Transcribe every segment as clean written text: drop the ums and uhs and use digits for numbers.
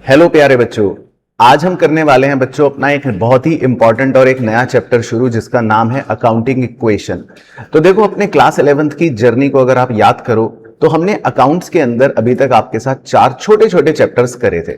Hello प्यारे बच्चों, आज हम करने वाले हैं बच्चों अपना एक बहुत ही इंपॉर्टेंट और एक नया चैप्टर शुरू जिसका नाम है अकाउंटिंग इक्वेशन। तो देखो, अपने क्लास 11th की जर्नी को अगर आप याद करो तो हमने अकाउंट्स के अंदर अभी तक आपके साथ 4 छोटे छोटे चैप्टर्स करे थे।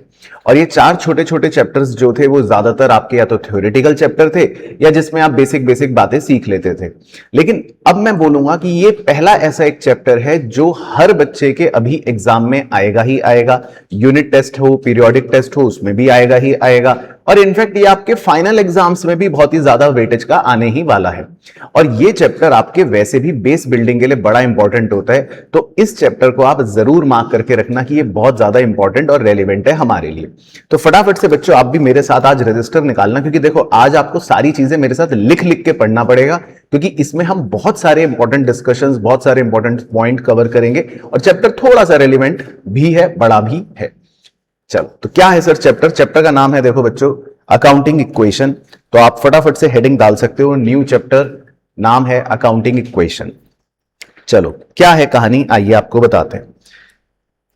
और ये 4 छोटे छोटे चैप्टर्स जो थे वो ज्यादातर आपके या तो थ्योरेटिकल चैप्टर थे या जिसमें आप बेसिक बेसिक बातें सीख लेते थे। लेकिन अब मैं बोलूंगा कि ये पहला ऐसा एक चैप्टर है जो हर बच्चे के अभी एग्जाम में आएगा ही आएगा। यूनिट टेस्ट हो, पीरियोडिक टेस्ट हो, उसमें भी आएगा ही आएगा। और इनफैक्ट ये आपके फाइनल एग्जाम्स में भी बहुत ही ज्यादा वेटेज का आने ही वाला है। और ये चैप्टर आपके वैसे भी बेस बिल्डिंग के लिए बड़ा इंपॉर्टेंट होता है। तो इस चैप्टर को आप जरूर मार्क करके रखना कि ये बहुत ज्यादा इंपॉर्टेंट और रेलिवेंट है हमारे लिए। तो फटाफट से बच्चों आप भी मेरे साथ आज रजिस्टर निकालना, क्योंकि देखो आज आपको सारी चीजें मेरे साथ लिख लिख के पढ़ना पड़ेगा, क्योंकि इसमें हम बहुत सारे इंपॉर्टेंट डिस्कशंस, बहुत सारे इंपॉर्टेंट पॉइंट कवर करेंगे और चैप्टर थोड़ा सा रेलिवेंट भी है, बड़ा भी है। चलो, तो क्या है सर चैप्टर? चैप्टर का नाम है, देखो बच्चों, अकाउंटिंग इक्वेशन। तो आप फटाफट से हेडिंग डाल सकते हो, न्यू चैप्टर, नाम है अकाउंटिंग इक्वेशन। चलो, क्या है कहानी, आइए आपको बताते हैं।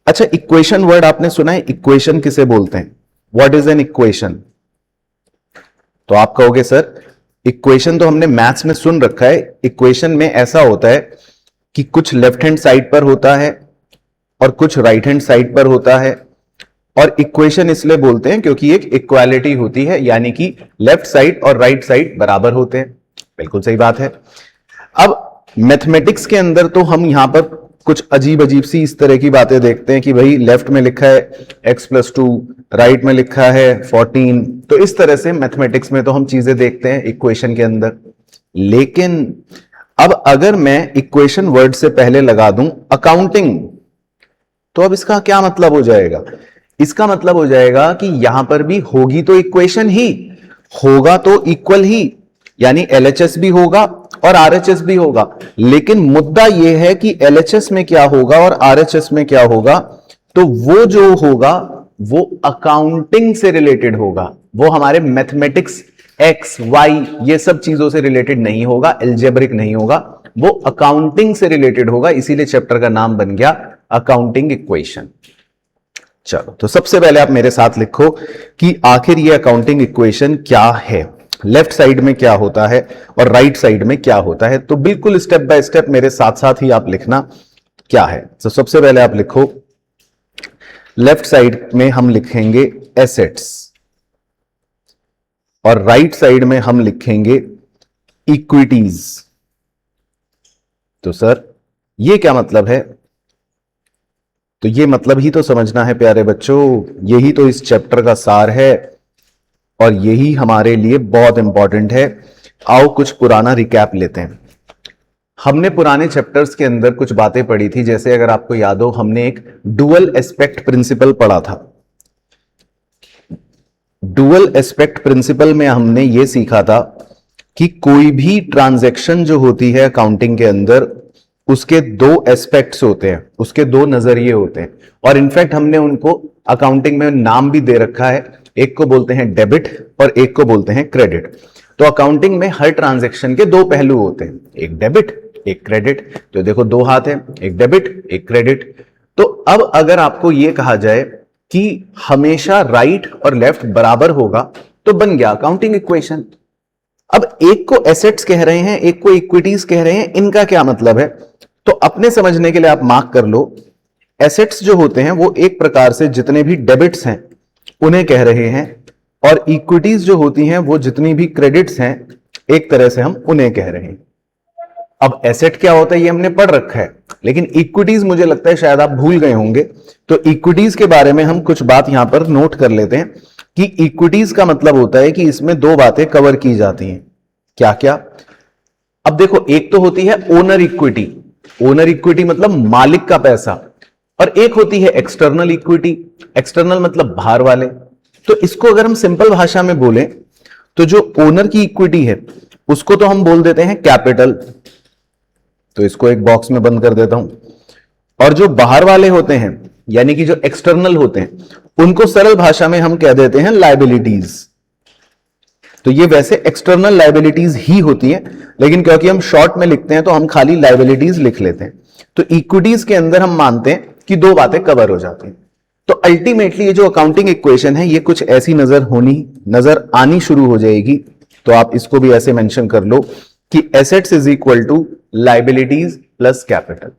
अच्छा, इक्वेशन वर्ड आपने सुना है? इक्वेशन किसे बोलते हैं? What is an equation? तो आप कहोगे सर इक्वेशन तो हमने मैथ्स में सुन रखा है। इक्वेशन में ऐसा होता है कि कुछ लेफ्ट हैंड साइड पर होता है और कुछ राइट हैंड साइड पर होता है। और इक्वेशन इसलिए बोलते हैं क्योंकि एक इक्वालिटी होती है, यानी कि लेफ्ट साइड और राइट साइड बराबर होते हैं। बिल्कुल सही बात है। अब मैथमेटिक्स के अंदर तो हम यहां पर कुछ अजीब अजीब सी इस तरह की बातें देखते हैं कि भाई लेफ्ट में लिखा है x+2, राइट में लिखा है 14। तो इस तरह से मैथमेटिक्स में तो हम चीजें देखते हैं इक्वेशन के अंदर। लेकिन अब अगर मैं इक्वेशन वर्ड से पहले लगा दूं अकाउंटिंग, तो अब इसका क्या मतलब हो जाएगा? इसका मतलब हो जाएगा कि यहां पर भी होगी तो इक्वेशन ही, होगा तो इक्वल ही, यानी LHS भी होगा और RHS भी होगा। लेकिन मुद्दा यह है कि LHS में क्या होगा और RHS में क्या होगा। तो वो जो होगा वो अकाउंटिंग से रिलेटेड होगा, वो हमारे मैथमेटिक्स X, Y ये सब चीजों से रिलेटेड नहीं होगा, एल्जेब्रिक नहीं होगा, वो अकाउंटिंग से रिलेटेड होगा। इसीलिए चैप्टर का नाम बन गया अकाउंटिंग इक्वेशन। चलो, तो सबसे पहले आप मेरे साथ लिखो कि आखिर ये अकाउंटिंग इक्वेशन क्या है, लेफ्ट साइड में क्या होता है और राइट साइड में क्या होता है। तो बिल्कुल स्टेप बाय स्टेप मेरे साथ साथ ही आप लिखना क्या है। तो सबसे पहले आप लिखो, लेफ्ट साइड में हम लिखेंगे एसेट्स और राइट साइड में हम लिखेंगे इक्विटीज। तो सर ये क्या मतलब है? तो ये मतलब ही तो समझना है प्यारे बच्चों, यही तो इस चैप्टर का सार है और यही हमारे लिए बहुत इंपॉर्टेंट है। आओ कुछ पुराना रिकैप लेते हैं। हमने पुराने चैप्टर्स के अंदर कुछ बातें पढ़ी थी, जैसे अगर आपको याद हो हमने एक डुअल एस्पेक्ट प्रिंसिपल पढ़ा था। डुअल एस्पेक्ट प्रिंसिपल में हमने ये सीखा था कि कोई भी ट्रांजैक्शन जो होती है अकाउंटिंग के अंदर, उसके 2 एस्पेक्ट्स होते हैं, उसके 2 नजरिए होते हैं। और इनफैक्ट हमने उनको अकाउंटिंग में नाम भी दे रखा है, एक को बोलते हैं डेबिट और एक को बोलते हैं क्रेडिट। तो अकाउंटिंग में हर ट्रांजैक्शन के 2 पहलू होते हैं, एक डेबिट एक क्रेडिट। तो देखो 2 हाथ है, एक डेबिट एक क्रेडिट। तो अब अगर आपको यह कहा जाए कि हमेशा राइट और लेफ्ट बराबर होगा तो बन गया अकाउंटिंग इक्वेशन। अब एक को एसेट्स कह रहे हैं, एक को इक्विटीज कह रहे हैं, इनका क्या मतलब है? तो अपने समझने के लिए आप मार्क कर लो, एसेट्स जो होते हैं वो एक प्रकार से जितने भी डेबिट्स हैं उन्हें कह रहे हैं, और इक्विटीज जो होती हैं वो जितनी भी क्रेडिट्स हैं एक तरह से हम उन्हें कह रहे हैं। अब एसेट क्या होता है ये हमने पढ़ रखा है, लेकिन इक्विटीज मुझे लगता है शायद आप भूल गए होंगे। तो इक्विटीज के बारे में हम कुछ बात यहां पर नोट कर लेते हैं कि इक्विटीज का मतलब होता है कि इसमें 2 बातें कवर की जाती हैं। क्या क्या? अब देखो, एक तो होती है ओनर इक्विटी। ओनर इक्विटी मतलब मालिक का पैसा, और एक होती है एक्सटर्नल इक्विटी। एक्सटर्नल मतलब बाहर वाले। तो इसको अगर हम सिंपल भाषा में बोलें तो जो ओनर की इक्विटी है उसको तो हम बोल देते हैं कैपिटल। तो इसको एक बॉक्स में बंद कर देता हूं। और जो बाहर वाले होते हैं, यानी कि जो एक्सटर्नल होते हैं, उनको सरल भाषा में हम कह देते हैं लायबिलिटीज। तो ये वैसे एक्सटर्नल लायबिलिटीज ही होती हैं, लेकिन क्योंकि हम शॉर्ट में लिखते हैं तो हम खाली लायबिलिटीज लिख लेते हैं। तो इक्विटीज के अंदर हम मानते हैं कि 2 बातें कवर हो जाती हैं। तो अल्टीमेटली ये जो अकाउंटिंग इक्वेशन है ये कुछ ऐसी नजर आनी शुरू हो जाएगी। तो आप इसको भी ऐसे मेंशन कर लो कि assets is equal to liabilities plus capital.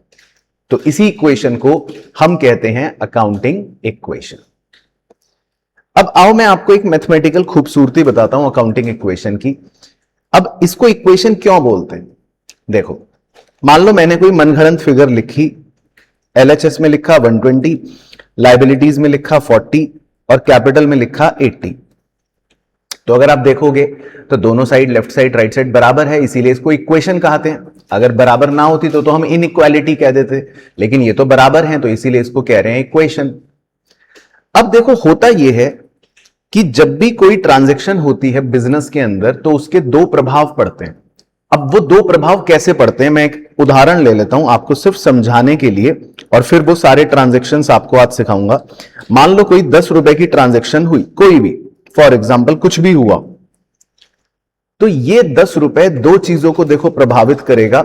तो इसी इक्वेशन को हम कहते हैं अकाउंटिंग इक्वेशन। अब आओ मैं आपको एक मैथमेटिकल खूबसूरती बताता हूं अकाउंटिंग इक्वेशन की। अब इसको इक्वेशन क्यों बोलते हैं, देखो मान लो मैंने कोई मनगढ़ंत फिगर लिखी, एलएचएस में लिखा 120, लायबिलिटीज में लिखा 40 और कैपिटल में लिखा 80। तो अगर आप देखोगे तो दोनों side, left side right side बराबर है, इसीलिए इसको इक्वेशन कहते हैं। अगर बराबर ना होती तो हम इनइक्वालिटी कह देते, लेकिन ये तो बराबर हैं तो इसीलिए इसको कह रहे हैं इक्वेशन। अब देखो होता यह है कि जब भी कोई ट्रांजैक्शन होती है बिजनेस के अंदर तो उसके दो प्रभाव पड़ते हैं। अब वो दो प्रभाव कैसे पड़ते हैं, मैं एक उदाहरण ले लेता हूं आपको सिर्फ समझाने के लिए, और फिर वो सारे ट्रांजैक्शंस आपको आज सिखाऊंगा। मान लो कोई 10 रुपए की ट्रांजैक्शन हुई, कोई भी, फॉर एग्जाम्पल कुछ भी हुआ, तो ये 10 रुपए दो चीजों को देखो प्रभावित करेगा।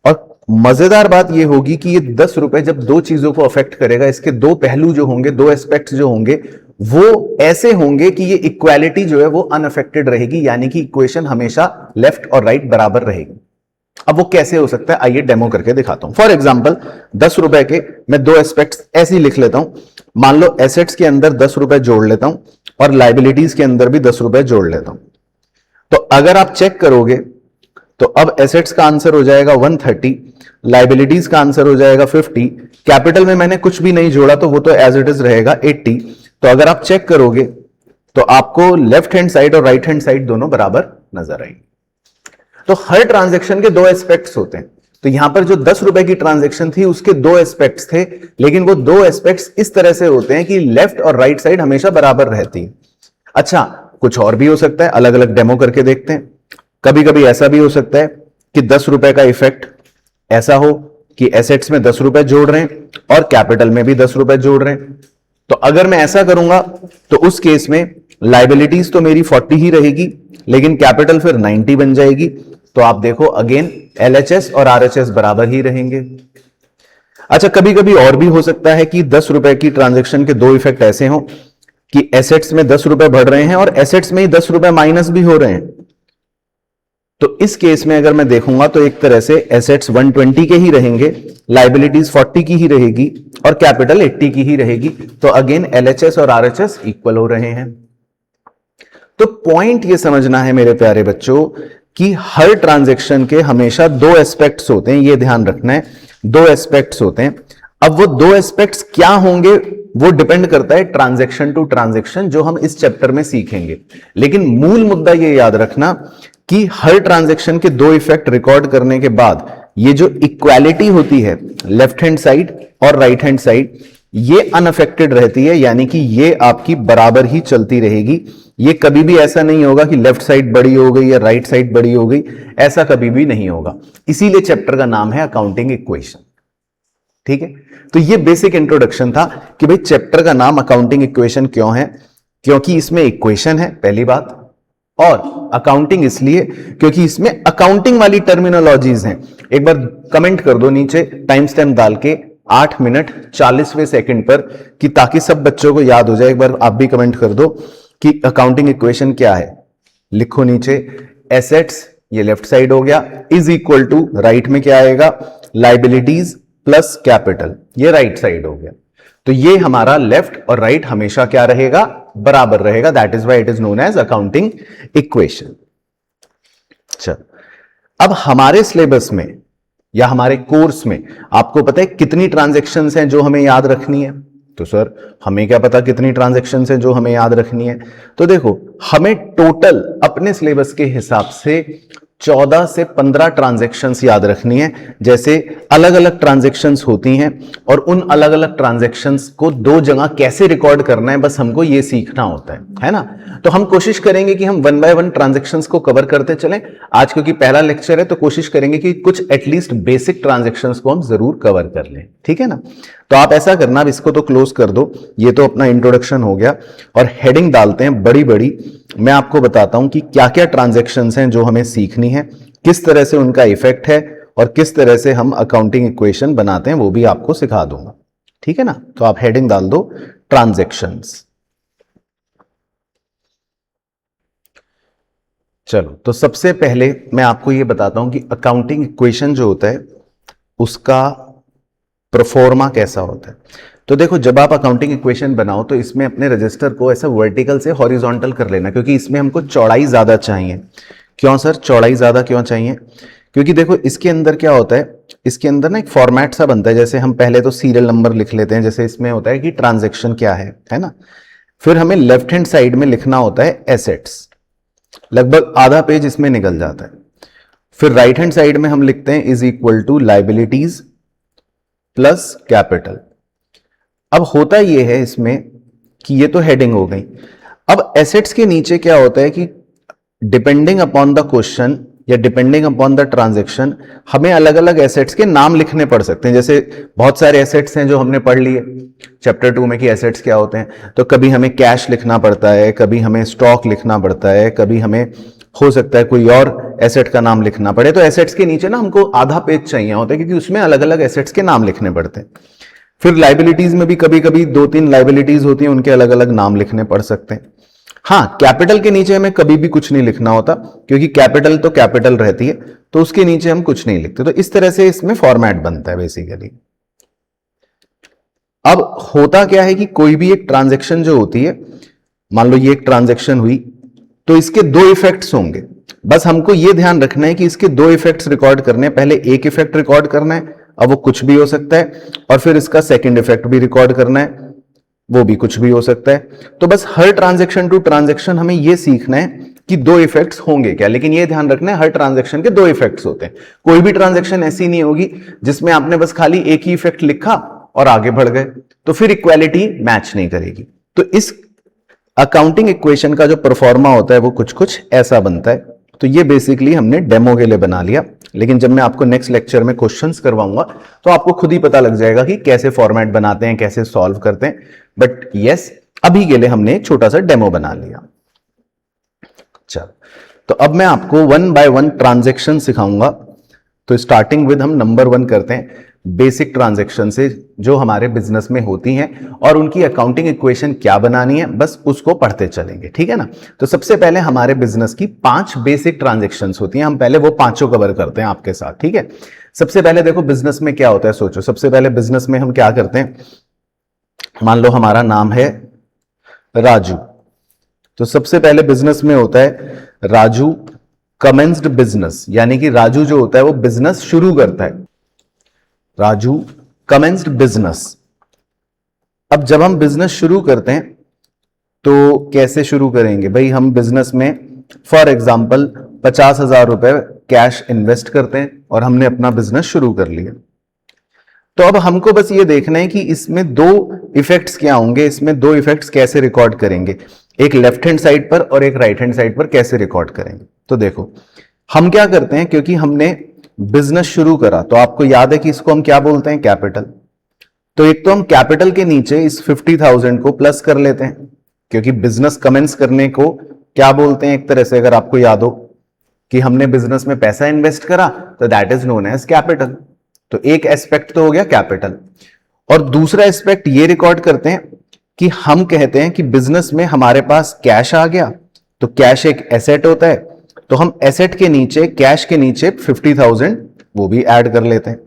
और मजेदार बात यह होगी कि ये 10 रुपए जब दो चीजों को अफेक्ट करेगा, इसके दो पहलू जो होंगे, दो एस्पेक्ट्स जो होंगे, वो ऐसे होंगे कि ये इक्वालिटी जो है वो अनअफेक्टेड रहेगी, यानी कि इक्वेशन हमेशा लेफ्ट और राइट बराबर रहेगी। अब वो कैसे हो सकता है, आइए डेमो करके दिखाता हूं। फॉर एग्जाम्पल 10 रुपए के मैं दो एस्पेक्ट्स ऐसे ही लिख लेता हूं। मान लो एसेट्स के अंदर 10 रुपए जोड़ लेता हूं और लायबिलिटीज के अंदर भी 10 रुपए जोड़ लेता हूं। तो अगर आप चेक करोगे तो अब एसेट्स का आंसर हो जाएगा 130, लायबिलिटीज का आंसर हो जाएगा 50, कैपिटल में मैंने कुछ भी नहीं जोड़ा तो वो तो एज इट इज रहेगा 80। तो अगर आप चेक करोगे तो आपको लेफ्ट हैंड साइड और राइट हैंड साइड दोनों बराबर नजर आएंगे। तो हर ट्रांजैक्शन के दो एस्पेक्ट्स होते हैं। तो यहां पर जो 10 रुपए की ट्रांजैक्शन थी उसके दो एस्पेक्ट्स थे, लेकिन वो दो एस्पेक्ट्स इस तरह से होते हैं कि लेफ्ट और राइट साइड हमेशा बराबर रहती है। अच्छा, कुछ और भी हो सकता है, अलग अलग डेमो करके देखते हैं। कभी कभी ऐसा भी हो सकता है कि 10 रुपए का इफेक्ट ऐसा हो कि एसेट्स में 10 रुपए जोड़ रहे हैं और कैपिटल में भी 10 रुपए जोड़ रहे हैं। तो अगर मैं ऐसा करूंगा तो उस केस में लायबिलिटीज तो मेरी 40 ही रहेगी, लेकिन कैपिटल फिर 90 बन जाएगी। तो आप देखो अगेन एलएचएस और आरएचएस बराबर ही रहेंगे। अच्छा, कभी कभी और भी हो सकता है कि 10 रुपए की ट्रांजैक्शन के दो इफेक्ट ऐसे हो कि एसेट्स में 10 रुपए बढ़ रहे हैं और एसेट्स में ही 10 रुपए माइनस भी हो रहे हैं। तो इस केस में अगर मैं देखूंगा तो एक तरह से एसेट्स 120 के ही रहेंगे, लायबिलिटीज 40 की ही रहेगी और कैपिटल 80 की ही रहेगी। तो अगेन एलएचएस और आरएचएस इक्वल हो रहे हैं। तो पॉइंट ये समझना है मेरे प्यारे बच्चों कि हर ट्रांजैक्शन के हमेशा दो एस्पेक्ट्स होते हैं, ये ध्यान रखना है, दो एस्पेक्ट्स होते हैं। अब वो दो एस्पेक्ट्स क्या होंगे वो डिपेंड करता है ट्रांजैक्शन टू ट्रांजैक्शन, जो हम इस चैप्टर में सीखेंगे। लेकिन मूल मुद्दा ये याद रखना कि हर ट्रांजैक्शन के दो इफेक्ट रिकॉर्ड करने के बाद ये जो इक्वालिटी होती है लेफ्ट हैंड साइड और राइट हैंड साइड, ये अनअफेक्टेड रहती है, यानी कि ये आपकी बराबर ही चलती रहेगी। ये कभी भी ऐसा नहीं होगा कि लेफ्ट साइड बड़ी हो गई या राइट साइड बड़ी हो गई, ऐसा कभी भी नहीं होगा। इसीलिए चैप्टर का नाम है अकाउंटिंग इक्वेशन। ठीक है, तो ये बेसिक इंट्रोडक्शन था कि भाई चैप्टर का नाम अकाउंटिंग इक्वेशन क्यों है, क्योंकि इसमें इक्वेशन है पहली बात, और अकाउंटिंग इसलिए क्योंकि इसमें अकाउंटिंग वाली टर्मिनोलॉजीज हैं। एक बार कमेंट कर दो नीचे टाइम स्टैम्प डाल के 8 मिनट 40वें सेकंड पर, कि ताकि सब बच्चों को याद हो जाए। एक बार आप भी कमेंट कर दो कि अकाउंटिंग इक्वेशन क्या है। लिखो नीचे एसेट्स, ये लेफ्ट साइड हो गया, इज इक्वल टू राइट में क्या आएगा, लायबिलिटीज प्लस कैपिटल, ये राइट साइड हो गया। तो ये हमारा लेफ्ट और राइट हमेशा क्या रहेगा, बराबर रहेगा। That is why it is known as accounting equation. चल, अब हमारे सिलेबस में या हमारे कोर्स में आपको पता है कितनी ट्रांजैक्शंस हैं जो हमें याद रखनी है? तो सर हमें क्या पता कितनी ट्रांजैक्शंस हैं जो हमें याद रखनी है? तो देखो, हमें टोटल अपने सिलेबस के हिसाब से 14 से 15 ट्रांजैक्शंस याद रखनी है। जैसे अलग अलग ट्रांजैक्शंस होती हैं और उन अलग अलग ट्रांजैक्शंस को दो जगह कैसे रिकॉर्ड करना है, बस हमको ये सीखना होता है ना। तो हम कोशिश करेंगे कि हम 1 बाय 1 ट्रांजैक्शंस को कवर करते चलें। आज क्योंकि पहला लेक्चर है तो कोशिश करेंगे कि कुछ एटलीस्ट बेसिक ट्रांजैक्शंस को हम जरूर कवर कर लें, ठीक है ना। तो आप ऐसा करना, अब इसको तो क्लोज कर दो, ये तो अपना इंट्रोडक्शन हो गया, और हेडिंग डालते हैं बड़ी बड़ी। मैं आपको बताता हूं कि क्या क्या ट्रांजैक्शंस हैं जो हमें सीखनी है, किस तरह से उनका इफेक्ट है और किस तरह से हम अकाउंटिंग इक्वेशन बनाते हैं, वो भी आपको सिखा दूंगा, ठीक है ना। तो आप हेडिंग डाल दो ट्रांजैक्शंस। चलो, तो सबसे पहले मैं आपको ये बताता हूं कि अकाउंटिंग इक्वेशन जो होता है उसका प्रोफॉर्मा कैसा होता है। तो देखो, जब आप अकाउंटिंग इक्वेशन बनाओ तो इसमें अपने रजिस्टर को ऐसा वर्टिकल से हॉरिजॉन्टल कर लेना, क्योंकि इसमें हमको चौड़ाई ज्यादा चाहिए। क्यों सर, चौड़ाई ज्यादा क्यों चाहिए? क्योंकि देखो इसके अंदर क्या होता है, इसके अंदर ना एक फॉर्मेट सा बनता है। जैसे हम पहले तो सीरियल नंबर लिख लेते हैं, जैसे इसमें होता है कि ट्रांजेक्शन क्या है ना। फिर हमें लेफ्ट हैंड साइड में लिखना होता है एसेट्स, लगभग आधा पेज इसमें निकल जाता है। फिर राइट हैंड साइड में हम लिखते हैं is equal to liabilities plus capital. अब होता यह है इसमें कि ये तो हेडिंग हो गई। अब एसेट्स के नीचे क्या होता है कि डिपेंडिंग अपॉन द क्वेश्चन या डिपेंडिंग अपॉन द ट्रांजैक्शन हमें अलग अलग एसेट्स के नाम लिखने पड़ सकते हैं। जैसे बहुत सारे एसेट्स हैं जो हमने पढ़ लिए चैप्टर 2 में कि एसेट्स क्या होते हैं। तो कभी हमें कैश लिखना पड़ता है, कभी हमें स्टॉक लिखना पड़ता है, कभी हमें हो सकता है कोई और एसेट का नाम लिखना पड़े। तो एसेट्स के नीचे ना हमको आधा पेज चाहिए होता है, क्योंकि उसमें अलग अलग एसेट्स के नाम लिखने पड़ते हैं। फिर लाइबिलिटीज में भी कभी कभी 2-3 लाइबिलिटीज होती हैं, उनके अलग अलग नाम लिखने पड़ सकते हैं। हाँ, कैपिटल के नीचे हमें कभी भी कुछ नहीं लिखना होता, क्योंकि कैपिटल तो कैपिटल रहती है, तो उसके नीचे हम कुछ नहीं लिखते। तो इस तरह से इसमें फॉर्मेट बनता है बेसिकली। अब होता क्या है कि कोई भी एक ट्रांजैक्शन जो होती है, मान लो ये एक ट्रांजैक्शन हुई, तो इसके 2 इफेक्ट्स होंगे। बस हमको ये ध्यान रखना है कि इसके 2 इफेक्ट्स रिकॉर्ड करने हैं। पहले एक इफेक्ट रिकॉर्ड करना है, अब वो कुछ भी हो सकता है, और फिर इसका सेकंड इफेक्ट भी रिकॉर्ड करना है, वो भी कुछ भी हो सकता है। तो बस हर ट्रांजैक्शन टू ट्रांजैक्शन हमें यह सीखना है कि 2 इफेक्ट्स होंगे क्या, लेकिन यह ध्यान रखना है हर ट्रांजैक्शन के 2 इफेक्ट्स होते हैं। कोई भी ट्रांजैक्शन ऐसी नहीं होगी जिसमें आपने बस खाली एक ही इफेक्ट लिखा और आगे बढ़ गए, तो फिर इक्वालिटी मैच नहीं करेगी। तो इस अकाउंटिंग इक्वेशन का जो परफॉर्मा होता है वो कुछ कुछ ऐसा बनता है। तो ये बेसिकली हमने डेमो के लिए बना लिया, लेकिन जब मैं आपको नेक्स्ट लेक्चर में क्वेश्चंस करवाऊंगा तो आपको खुद ही पता लग जाएगा कि कैसे फॉर्मेट बनाते हैं, कैसे सॉल्व करते हैं। बट यस, अभी के लिए हमने एक छोटा सा डेमो बना लिया। चलो, तो अब मैं आपको 1 बाय 1 ट्रांजैक्शन सिखाऊंगा। तो स्टार्टिंग विद हम नंबर 1 करते हैं, बेसिक ट्रांजैक्शन से जो हमारे बिजनेस में होती हैं और उनकी अकाउंटिंग इक्वेशन क्या बनानी है, बस उसको पढ़ते चलेंगे, ठीक है ना। तो सबसे पहले हमारे बिजनेस की 5 बेसिक ट्रांजैक्शंस होती हैं, हम पहले वो पांचों कवर करते हैं आपके साथ, ठीक है। सबसे पहले देखो बिजनेस में क्या होता है, सोचो। सबसे पहले बिजनेस में हम क्या करते हैं, मान लो हमारा नाम है राजू। तो सबसे पहले बिजनेस में होता है राजू कमेंस्ड बिजनेस, यानी कि राजू जो होता है वो बिजनेस शुरू करता है। Raju commenced business. अब जब हम बिजनेस शुरू करते हैं तो कैसे शुरू करेंगे भाई, हम बिजनेस में फॉर एग्जांपल 50,000 रुपए कैश इन्वेस्ट करते हैं और हमने अपना बिजनेस शुरू कर लिया। तो अब हमको बस ये देखना है कि इसमें 2 इफेक्ट्स क्या होंगे, इसमें 2 इफेक्ट्स कैसे रिकॉर्ड करेंगे, एक लेफ्ट हैंड साइड पर और एक राइट हैंड साइड पर कैसे रिकॉर्ड करेंगे। तो देखो हम क्या करते हैं, क्योंकि हमने बिजनेस शुरू करा तो आपको याद है कि इसको हम क्या बोलते हैं, कैपिटल। तो एक तो हम कैपिटल के नीचे इस 50,000 को प्लस कर लेते हैं, क्योंकि बिजनेस कमेंस करने को क्या बोलते हैं, एक तरह से अगर आपको याद हो कि हमने बिजनेस में पैसा इन्वेस्ट करा तो that is known as capital. तो एक एस्पेक्ट तो हो गया कैपिटल, और दूसरा एस्पेक्ट ये रिकॉर्ड करते हैं कि हम कहते हैं कि बिजनेस में हमारे पास कैश आ गया, तो कैश एक एसेट होता है, तो हम एसेट के नीचे, कैश के नीचे 50,000 वो भी ऐड कर लेते हैं।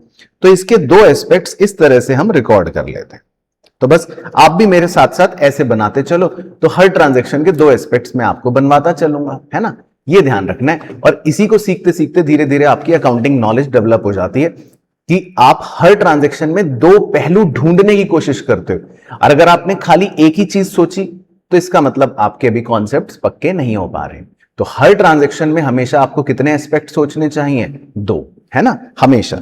तो इसके 2 एस्पेक्ट्स इस तरह से हम रिकॉर्ड कर लेते हैं। तो बस आप भी मेरे साथ साथ ऐसे बनाते चलो, तो हर ट्रांजैक्शन के 2 एस्पेक्ट्स में आपको बनवाता चलूंगा, है ना। ये ध्यान रखना है, और इसी को सीखते सीखते धीरे धीरे आपकी अकाउंटिंग नॉलेज डेवलप हो जाती है कि आप हर ट्रांजैक्शन में 2 पहलू ढूंढने की कोशिश करते हो। और अगर आपने खाली एक ही चीज सोची तो इसका मतलब आपके भी कॉन्सेप्ट्स पक्के नहीं हो पा रहे। तो हर ट्रांजैक्शन में हमेशा आपको कितने एस्पेक्ट सोचने चाहिए, 2, है ना, हमेशा।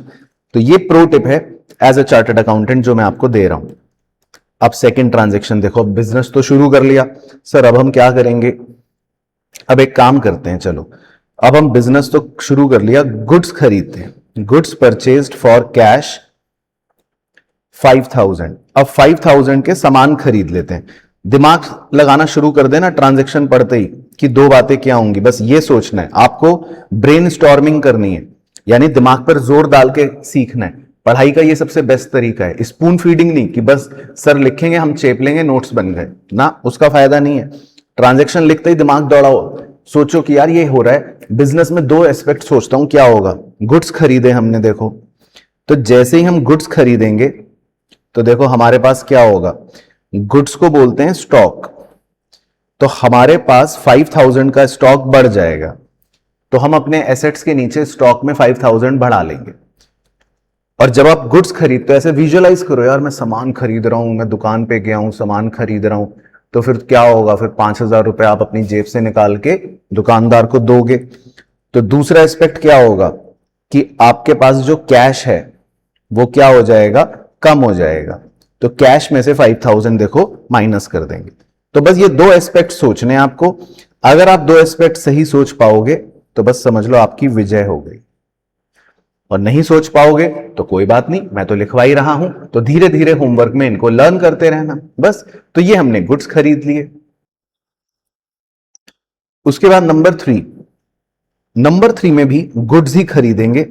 तो ये प्रो टिप है एज अ चार्टर्ड अकाउंटेंट जो मैं आपको दे रहा हूं। अब सेकंड ट्रांजैक्शन देखो, बिजनेस तो शुरू कर लिया सर, अब हम क्या करेंगे, अब एक काम करते हैं, चलो अब हम बिजनेस तो शुरू कर लिया, गुड्स खरीदते हैं। Goods purchased for cash 5,000। अब 5,000 के सामान खरीद लेते हैं। दिमाग लगाना शुरू कर देना ट्रांजैक्शन पढ़ते ही कि 2 बातें क्या होंगी, बस ये सोचना है आपको, ब्रेन स्टॉर्मिंग करनी है, यानी दिमाग पर जोर डाल के सीखना है। पढ़ाई का ये सबसे बेस्ट तरीका है, स्पून फीडिंग नहीं कि बस सर लिखेंगे हम चेप लेंगे नोट्स बन गए ना, उसका फायदा नहीं है। ट्रांजैक्शन लिखते ही दिमाग दौड़ाओ, सोचो कि यार ये हो रहा है। बिजनेस में दो एस्पेक्ट सोचता हूं क्या होगा। गुड्स खरीदे हमने, देखो तो जैसे ही हम गुड्स खरीदेंगे तो देखो हमारे पास क्या होगा, गुड्स को बोलते हैं स्टॉक। तो हमारे पास 5000 का स्टॉक बढ़ जाएगा, तो हम अपने एसेट्स के नीचे स्टॉक में 5000 बढ़ा लेंगे। और जब आप गुड्स खरीदते हो ऐसे विजुअलाइज करो, यार मैं सामान खरीद रहा हूं, मैं दुकान पे गया हूं सामान खरीद रहा हूं, तो फिर क्या होगा, फिर 5000 रुपए आप अपनी जेब से निकाल के दुकानदार को दोगे। तो दूसरा एस्पेक्ट क्या होगा कि आपके पास जो कैश है वो क्या हो जाएगा, कम हो जाएगा। तो कैश में से 5000 देखो माइनस कर देंगे। तो बस ये दो एस्पेक्ट सोचने हैं आपको। अगर आप दो एस्पेक्ट सही सोच पाओगे तो बस समझ लो आपकी विजय हो गई, और नहीं सोच पाओगे तो कोई बात नहीं, मैं तो लिखवा ही रहा हूं, तो धीरे धीरे होमवर्क में इनको लर्न करते रहना बस। तो ये हमने गुड्स खरीद लिए। उसके बाद नंबर थ्री में भी गुड्स ही खरीदेंगे,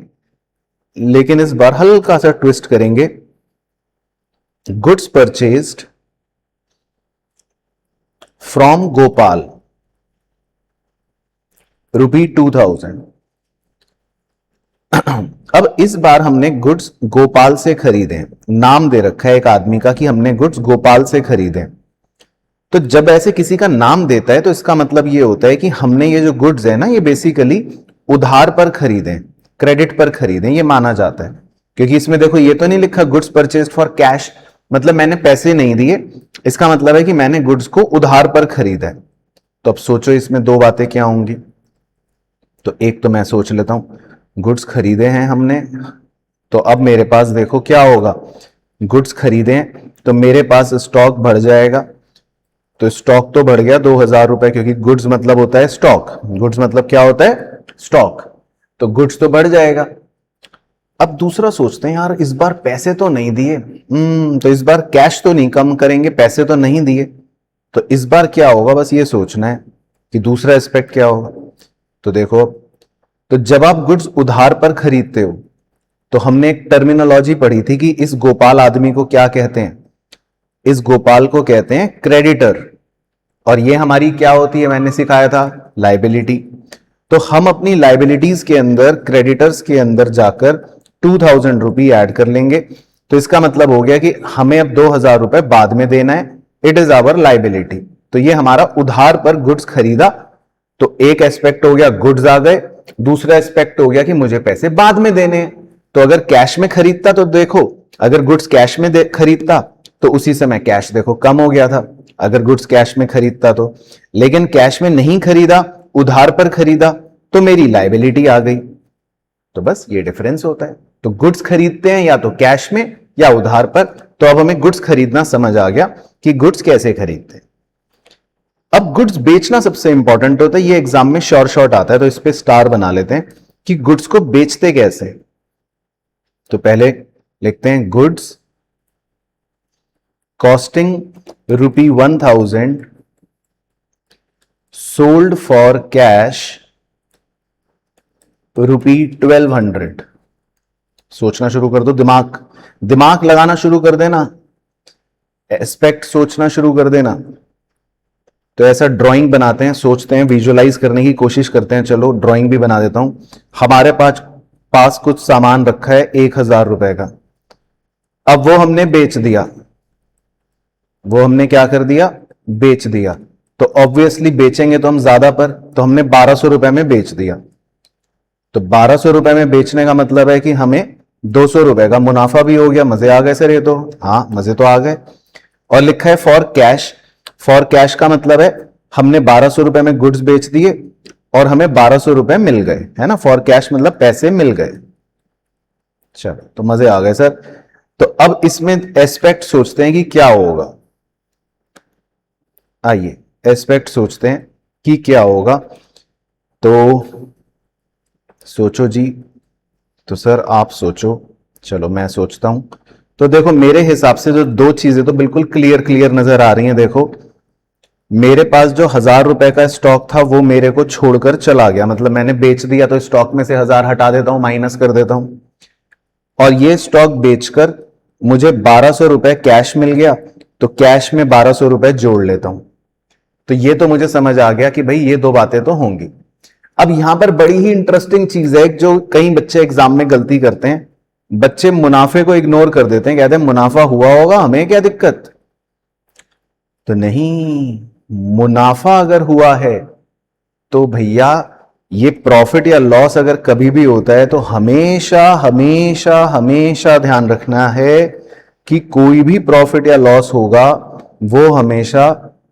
लेकिन इस बार हल्का सा ट्विस्ट करेंगे। Goods purchased from Gopal ₹2000। अब इस बार हमने गुड्स गोपाल से खरीदे, नाम दे रखा है एक आदमी का कि हमने गुड्स गोपाल से खरीदे। तो जब ऐसे किसी का नाम देता है तो इसका मतलब ये होता है कि हमने ये जो गुड्स है ना, ये बेसिकली उधार पर खरीदे, क्रेडिट पर खरीदे, ये माना जाता है। क्योंकि इसमें देखो ये तो नहीं लिखा गुड्स परचेज्ड फॉर कैश, मतलब मैंने पैसे नहीं दिए, इसका मतलब है कि मैंने गुड्स को उधार पर खरीदा है। तो अब सोचो इसमें दो बातें क्या होंगी। तो एक तो मैं सोच लेता हूं, गुड्स खरीदे हैं हमने, तो अब मेरे पास देखो क्या होगा, गुड्स खरीदे हैं तो मेरे पास स्टॉक बढ़ जाएगा। तो स्टॉक तो बढ़ गया 2000 रुपए, क्योंकि गुड्स मतलब होता है स्टॉक, गुड्स मतलब क्या होता है स्टॉक, तो गुड्स तो बढ़ जाएगा। अब दूसरा सोचते हैं, यार इस बार पैसे तो नहीं दिए, तो इस बार कैश तो नहीं कम करेंगे, पैसे तो नहीं दिए, तो इस बार क्या होगा, बस ये सोचना है कि दूसरा एस्पेक्ट क्या होगा। तो देखो, तो जब आप गुड्स उधार पर खरीदते हो तो हमने एक टर्मिनोलॉजी पढ़ी थी कि इस गोपाल आदमी को क्या कहते हैं, इस गोपाल को कहते हैं क्रेडिटर, और ये हमारी क्या होती है, मैंने सिखाया था लाइबिलिटी। तो हम अपनी लाइबिलिटीज के अंदर, क्रेडिटर्स के अंदर जाकर 2000 रुपये ऐड कर लेंगे। तो इसका मतलब हो गया कि हमें अब 2000 रुपए बाद में देना है, इट इज आवर लाइबिलिटी। तो ये हमारा उधार पर गुड्स खरीदा। तो एक एस्पेक्ट हो गया गुड्स आ गए, दूसरा एस्पेक्ट हो गया कि मुझे पैसे बाद में देने हैं। तो अगर कैश में खरीदता तो देखो, अगर गुड्स कैश में खरीदता तो उसी समय कैश देखो कम हो गया था, अगर गुड्स कैश में खरीदता तो। लेकिन कैश में नहीं खरीदा, उधार पर खरीदा, तो मेरी लाइबिलिटी आ गई। तो बस ये डिफरेंस होता है। तो गुड्स खरीदते हैं या तो कैश में या उधार पर। तो अब हमें गुड्स खरीदना समझ आ गया कि गुड्स कैसे खरीदते हैं। अब गुड्स बेचना सबसे इंपॉर्टेंट होता है, ये एग्जाम में शॉर्ट आता है, तो इस पे स्टार बना लेते हैं कि गुड्स को बेचते कैसे। तो पहले लिखते हैं goods costing ₹1000 sold for cash ₹1200। सोचना शुरू कर दो, दिमाग लगाना शुरू कर देना, एस्पेक्ट सोचना शुरू कर देना। तो ऐसा ड्राइंग बनाते हैं, सोचते हैं, विजुअलाइज करने की कोशिश करते हैं। चलो ड्राइंग भी बना देता हूं। हमारे पास कुछ सामान रखा है 1000 रुपए का, अब वो हमने बेच दिया, वो हमने क्या कर दिया, बेच दिया। तो ऑब्वियसली बेचेंगे तो हम ज्यादा पर, तो हमने 1200 रुपए में बेच दिया। तो 1200 रुपए में बेचने का मतलब है कि हमें 200 रुपए का मुनाफा भी हो गया। मजे आ गए सर ये तो, हाँ मजे तो आ गए। और लिखा है फॉर कैश, फॉर कैश का मतलब है हमने 1200 रुपए में गुड्स बेच दिए और हमें 1200 रुपए मिल गए, है ना। फॉर कैश मतलब पैसे मिल गए। चलो तो मजे आ गए सर। तो अब इसमें एस्पेक्ट सोचते हैं कि क्या होगा। आइए एस्पेक्ट सोचते हैं कि क्या होगा। तो सोचो जी, तो सर आप सोचो, चलो मैं सोचता हूं। तो देखो मेरे हिसाब से जो दो चीजें तो बिल्कुल क्लियर नजर आ रही हैं। देखो मेरे पास जो 1000 रुपए का स्टॉक था वो मेरे को छोड़कर चला गया, मतलब मैंने बेच दिया, तो स्टॉक में से 1000 हटा देता हूं, माइनस कर देता हूं। और ये स्टॉक बेचकर मुझे 1200 रुपए कैश मिल गया, तो कैश में 1200 रुपए जोड़ लेता हूं। तो ये तो मुझे समझ आ गया कि भाई ये दो बातें तो होंगी। अब यहां पर बड़ी ही इंटरेस्टिंग चीज है जो कई बच्चे एग्जाम में गलती करते हैं, बच्चे मुनाफे को इग्नोर कर देते हैं, कहते हैं मुनाफा हुआ होगा, हमें क्या दिक्कत। तो नहीं, मुनाफा अगर हुआ है तो भैया ये प्रॉफिट या लॉस अगर कभी भी होता है तो हमेशा हमेशा हमेशा ध्यान रखना है कि कोई भी प्रॉफिट या लॉस होगा वो हमेशा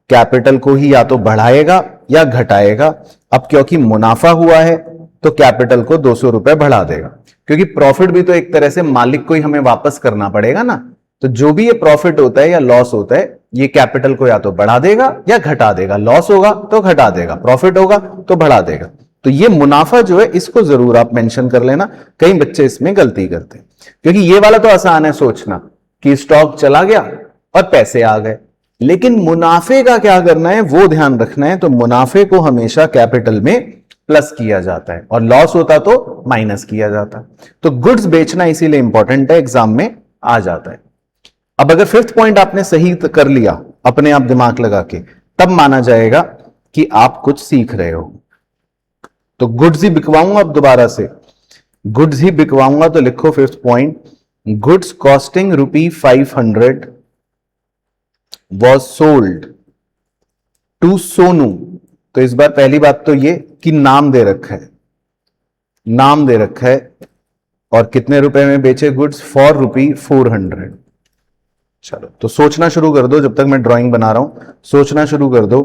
कैपिटल को ही या तो बढ़ाएगा या घटाएगा। अब क्योंकि मुनाफा हुआ है तो कैपिटल को 200 रुपए बढ़ा देगा, क्योंकि प्रॉफिट भी तो एक तरह से मालिक को ही हमें वापस करना पड़ेगा ना। तो जो भी ये प्रॉफिट होता है या लॉस होता है ये कैपिटल को या तो बढ़ा देगा या घटा देगा। लॉस होगा तो घटा देगा, प्रॉफिट होगा तो बढ़ा देगा। तो ये मुनाफा जो है इसको जरूर आप मेंशन कर लेना, कई बच्चे इसमें गलती करते हैं। क्योंकि ये वाला तो आसान है सोचना कि स्टॉक चला गया और पैसे आ गए, लेकिन मुनाफे का क्या करना है वो ध्यान रखना है। तो मुनाफे को हमेशा कैपिटल में प्लस किया जाता है और लॉस होता तो माइनस किया जाता है। तो गुड्स बेचना इसीलिए इंपॉर्टेंट है, एग्जाम में आ जाता है। अब अगर फिफ्थ पॉइंट आपने सही कर लिया अपने आप दिमाग लगा के, तब माना जाएगा कि आप कुछ सीख रहे हो। तो गुड्स ही बिकवाऊंगा, अब दोबारा से गुड्स ही बिकवाऊंगा, तो लिखो fifth point, goods costing ₹500 was sold to Sonu. तो इस बार पहली बात तो ये कि नाम दे रखा है, नाम दे रखा है, और कितने रुपए में बेचे गुड्स, ₹400। चलो तो सोचना शुरू कर दो, जब तक मैं ड्राइंग बना रहा हूं सोचना शुरू कर दो,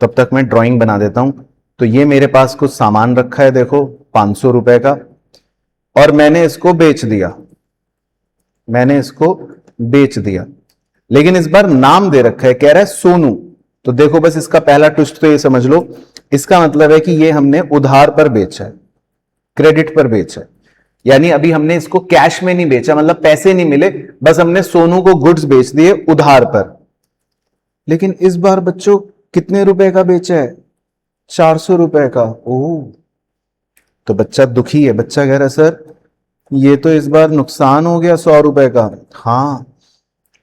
तब तक मैं ड्राइंग बना देता हूं। तो ये मेरे पास कुछ सामान रखा है, देखो 500 रुपए का, और मैंने इसको बेच दिया, मैंने इसको बेच दिया, लेकिन इस बार नाम दे रखा है, कह रहा है सोनू। तो देखो बस इसका पहला ट्विस्ट तो ये समझ लो, इसका मतलब है कि ये हमने उधार पर बेचा है, क्रेडिट पर बेचा है। यानी अभी हमने इसको कैश में नहीं बेचा, मतलब पैसे नहीं मिले, बस हमने सोनू को गुड्स बेच दिए उधार पर। लेकिन इस बार बच्चों कितने रुपए का बेचा है, 400 रुपए का। ओह, तो बच्चा दुखी है, बच्चा कह रहा है सर ये तो इस बार नुकसान हो गया 100 रुपए का। हाँ,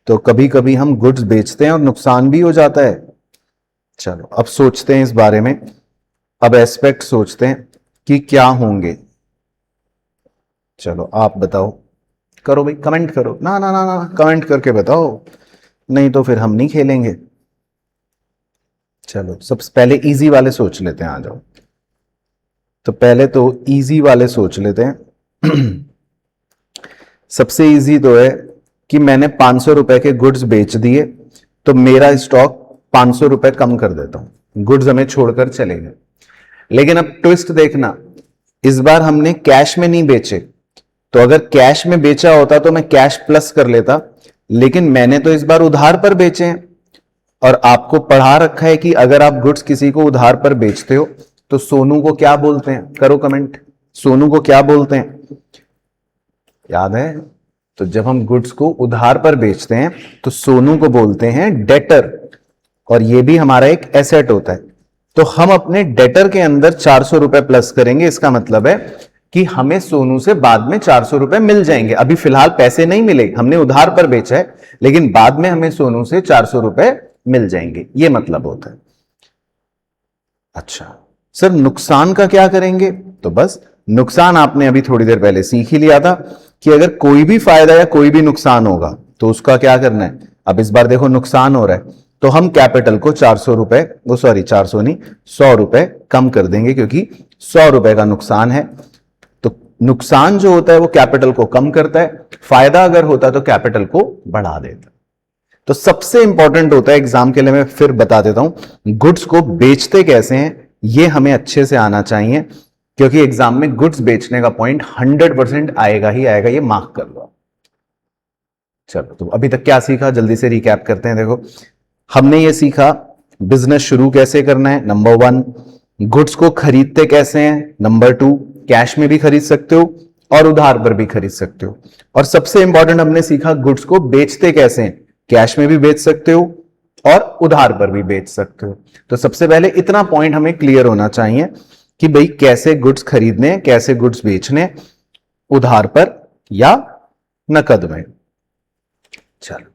तो कभी कभी हम गुड्स बेचते हैं और नुकसान भी हो जाता है। चलो अब सोचते हैं इस बारे में, अब एस्पेक्ट सोचते हैं कि क्या होंगे। चलो आप बताओ, करो भाई, कमेंट करो ना ना ना ना, कमेंट करके बताओ, नहीं तो फिर हम नहीं खेलेंगे। चलो सबसे पहले इजी वाले सोच लेते हैं, आ जाओ। तो पहले तो इजी वाले सोच लेते हैं। सबसे इजी तो है कि मैंने 500 रुपए के गुड्स बेच दिए, तो मेरा स्टॉक 500 रुपए कम कर देता हूं, गुड्स हमें छोड़कर चले गए। लेकिन अब ट्विस्ट देखना, इस बार हमने कैश में नहीं बेचे, तो अगर कैश में बेचा होता तो मैं कैश प्लस कर लेता, लेकिन मैंने तो इस बार उधार पर बेचे हैं, और आपको पढ़ा रखा है कि अगर आप गुड्स किसी को उधार पर बेचते हो तो सोनू को क्या बोलते हैं, करो कमेंट, सोनू को क्या बोलते हैं, याद है? तो जब हम गुड्स को उधार पर बेचते हैं तो सोनू को बोलते हैं डेटर, और ये भी हमारा एक एसेट होता है। तो हम अपने डेटर के अंदर 400 रुपए प्लस करेंगे, इसका मतलब है कि हमें सोनू से बाद में 400 रुपए मिल जाएंगे। अभी फिलहाल पैसे नहीं मिले, हमने उधार पर बेचा है, लेकिन बाद में हमें सोनू से 400 रुपए मिल जाएंगे, ये मतलब होता है। अच्छा सर नुकसान का क्या करेंगे? तो बस नुकसान आपने अभी थोड़ी देर पहले सीख ही लिया था कि अगर कोई भी फायदा या कोई भी नुकसान होगा तो उसका क्या करना है। अब इस बार देखो नुकसान हो रहा है, तो हम कैपिटल को 400 रुपए, वो सॉरी 400 नहीं 100 रुपए कम कर देंगे, क्योंकि 100 रुपए का नुकसान है। तो नुकसान जो होता है वो कैपिटल को कम करता है, फायदा अगर होता है तो कैपिटल को बढ़ा देता है। तो सबसे इंपॉर्टेंट होता है एग्जाम के लिए, मैं फिर बता देता हूं, गुड्स को बेचते कैसे हैं ये हमें अच्छे से आना चाहिए, क्योंकि एग्जाम में गुड्स बेचने का पॉइंट 100% आएगा ही आएगा, ये मार्क कर लो। चलो तो अभी तक क्या सीखा, जल्दी से रिकैप करते हैं। देखो हमने ये सीखा बिजनेस शुरू कैसे करना है, नंबर 1, गुड्स को खरीदते कैसे हैं, नंबर 2, कैश में भी खरीद सकते हो और उधार पर भी खरीद सकते हो, और सबसे इंपॉर्टेंट हमने सीखा गुड्स को बेचते कैसे हैं, कैश में भी बेच सकते हो और उधार पर भी बेच सकते हो। तो सबसे पहले इतना पॉइंट हमें क्लियर होना चाहिए कि भाई कैसे गुड्स खरीदने, कैसे गुड्स बेचने, उधार पर या नकद में। चलो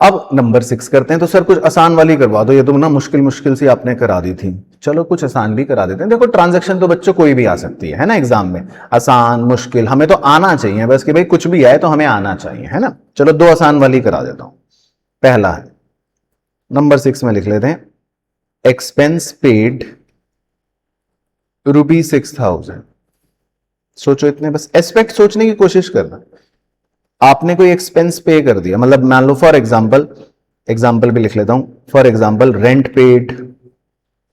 अब नंबर 6 करते हैं। तो सर कुछ आसान वाली करवा दो, ये तो ना मुश्किल मुश्किल सी आपने करा दी थी। चलो कुछ आसान भी करा देते हैं। देखो ट्रांजैक्शन तो बच्चों कोई भी आ सकती है ना एग्जाम में, आसान मुश्किल हमें तो आना चाहिए बस, कि भाई कुछ भी आए तो हमें आना चाहिए, है ना। चलो दो आसान वाली करा देता हूं। पहला है नंबर 6 में लिख लेते हैं, एक्सपेंस पेड ₹6,000। सोचो इतने, बस एस्पेक्ट सोचने की कोशिश करना। आपने कोई एक्सपेंस पे कर दिया, मतलब मान लो फॉर एग्जाम्पल भी लिख लेता हूं, फॉर एग्जाम्पल रेंट पेड,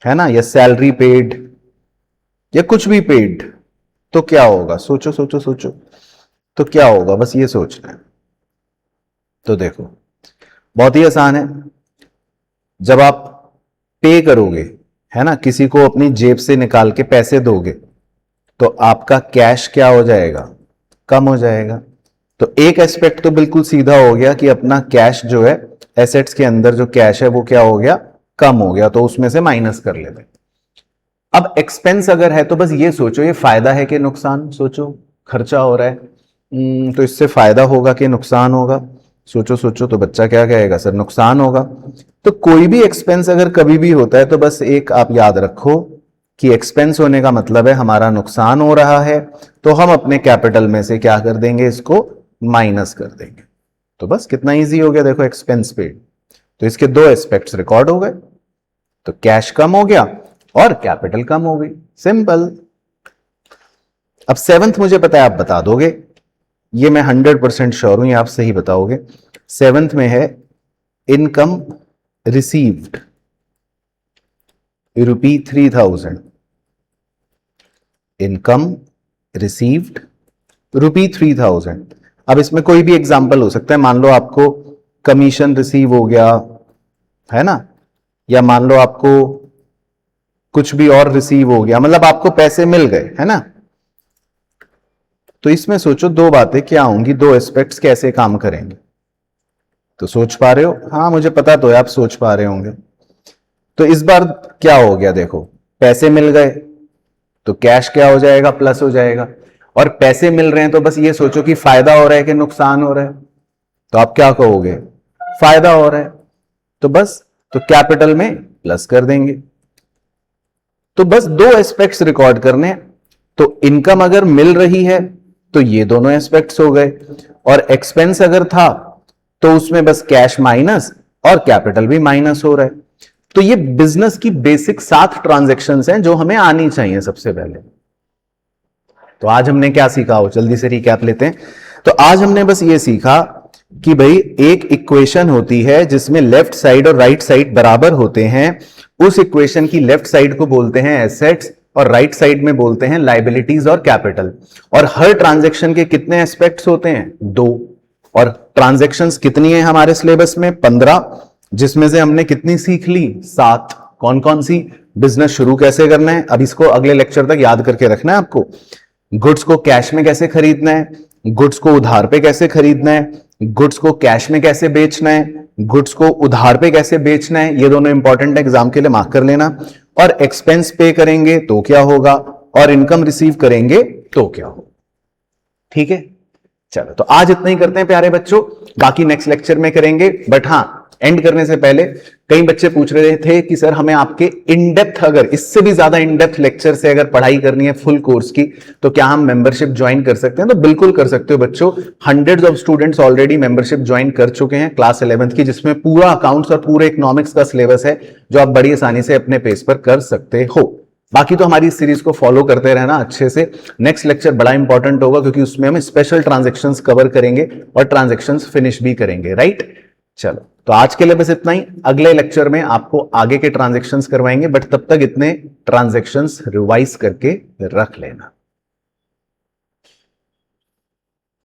है ना, या सैलरी पेड, या कुछ भी पेड, तो क्या होगा? सोचो सोचो सोचो, तो क्या होगा, बस ये सोचना है। तो देखो बहुत ही आसान है। जब आप पे करोगे, है ना, किसी को अपनी जेब से निकाल के पैसे दोगे, तो आपका कैश क्या हो जाएगा? कम हो जाएगा। तो एक एस्पेक्ट तो बिल्कुल सीधा हो गया कि अपना कैश जो है, एसेट्स के अंदर जो कैश है वो क्या हो गया? कम हो गया, तो उसमें से माइनस कर लेते। अब एक्सपेंस अगर है तो बस ये सोचो, ये फायदा है कि नुकसान? सोचो, खर्चा हो रहा है, तो इससे फायदा होगा कि नुकसान होगा? सोचो सोचो, तो बच्चा क्या कहेगा? सर नुकसान होगा। तो कोई भी एक्सपेंस अगर कभी भी होता है तो बस एक आप याद रखो कि एक्सपेंस होने का मतलब है हमारा नुकसान हो रहा है, तो हम अपने कैपिटल में से क्या कर देंगे? इसको माइनस कर देंगे। तो बस कितना इजी हो गया, देखो एक्सपेंस पेड। तो इसके दो एस्पेक्ट्स रिकॉर्ड हो गए, तो कैश कम हो गया और कैपिटल कम हो गई, सिंपल। अब 7th मुझे पता है आप बता दोगे, ये मैं 100% श्योर हूं, ये आप सही बताओगे। 7th में है इनकम रिसीव्ड ₹3,000, इनकम रिसीव्ड ₹3,000। अब इसमें कोई भी एग्जाम्पल हो सकता है, मान लो आपको कमीशन रिसीव हो गया, है ना, या मान लो आपको कुछ भी और रिसीव हो गया, मतलब आपको पैसे मिल गए, है ना। तो इसमें सोचो दो बातें क्या होंगी, दो एस्पेक्ट्स कैसे काम करेंगे। तो सोच पा रहे हो? हाँ मुझे पता तो है आप सोच पा रहे होंगे। तो इस बार क्या हो गया, देखो पैसे मिल गए तो कैश क्या हो जाएगा? प्लस हो जाएगा। और पैसे मिल रहे हैं तो बस ये सोचो कि फायदा हो रहा है कि नुकसान हो रहा है, तो आप क्या कहोगे? फायदा हो रहा है, तो बस तो कैपिटल में प्लस कर देंगे। तो बस दो एस्पेक्ट्स रिकॉर्ड करने, तो इनकम अगर मिल रही है तो ये दोनों एस्पेक्ट्स हो गए, और एक्सपेंस अगर था तो उसमें बस कैश माइनस और कैपिटल भी माइनस हो रहा है। तो ये बिजनेस की बेसिक 7 ट्रांजैक्शंस हैं जो हमें आनी चाहिए सबसे पहले। तो आज हमने क्या सीखा हो, जल्दी से रिकैप लेते हैं। तो आज हमने बस ये सीखा कि भाई एक इक्वेशन होती है जिसमें लेफ्ट साइड और राइट साइड बराबर होते हैं, उस इक्वेशन की लेफ्ट साइड को बोलते हैं एसेट्स और राइट साइड में बोलते हैं लायबिलिटीज और कैपिटल। और हर ट्रांजैक्शन के कितने एस्पेक्ट्स होते हैं? 2। और ट्रांजैक्शंस कितनी है हमारे सिलेबस में? 15, जिसमें से हमने कितनी सीख ली? 7। कौन कौन सी? बिजनेस शुरू कैसे करना है, अब इसको अगले लेक्चर तक याद करके रखना है आपको। गुड्स को कैश में कैसे खरीदना है, गुड्स को उधार पे कैसे खरीदना है, गुड्स को कैश में कैसे बेचना है, गुड्स को उधार पे कैसे बेचना है, ये दोनों इंपॉर्टेंट एग्जाम के लिए मार्क कर लेना। और एक्सपेंस पे करेंगे तो क्या होगा, और इनकम रिसीव करेंगे तो क्या होगा। ठीक है, चलो तो आज इतना ही करते हैं प्यारे बच्चों, बाकी नेक्स्ट लेक्चर में करेंगे। बट हाँ, एंड करने से पहले कई बच्चे पूछ रहे थे कि सर हमें आपके इन डेप्थ, अगर इससे भी ज्यादा इन डेप्थ लेक्चर से अगर पढ़ाई करनी है फुल कोर्स की, तो क्या हम मेंबरशिप ज्वाइन कर सकते हैं? तो बिल्कुल कर सकते हो बच्चों। Hundreds of students already membership join कर चुके हैं क्लास 11th की, जिसमें पूरा अकाउंट्स और पूरे इकोनॉमिक्स का सिलेबस है, जो आप बड़ी आसानी से अपने पेस पर कर सकते हो। बाकी तो हमारी इस सीरीज को फॉलो करते रहना अच्छे से। नेक्स्ट लेक्चर बड़ा इंपॉर्टेंट होगा क्योंकि उसमें हम स्पेशल ट्रांजैक्शंस कवर करेंगे और ट्रांजैक्शंस फिनिश भी करेंगे, राइट। चलो तो आज के लिए बस इतना ही, अगले लेक्चर में आपको आगे के ट्रांजैक्शंस करवाएंगे, बट तब तक इतने ट्रांजैक्शंस रिवाइज करके रख लेना।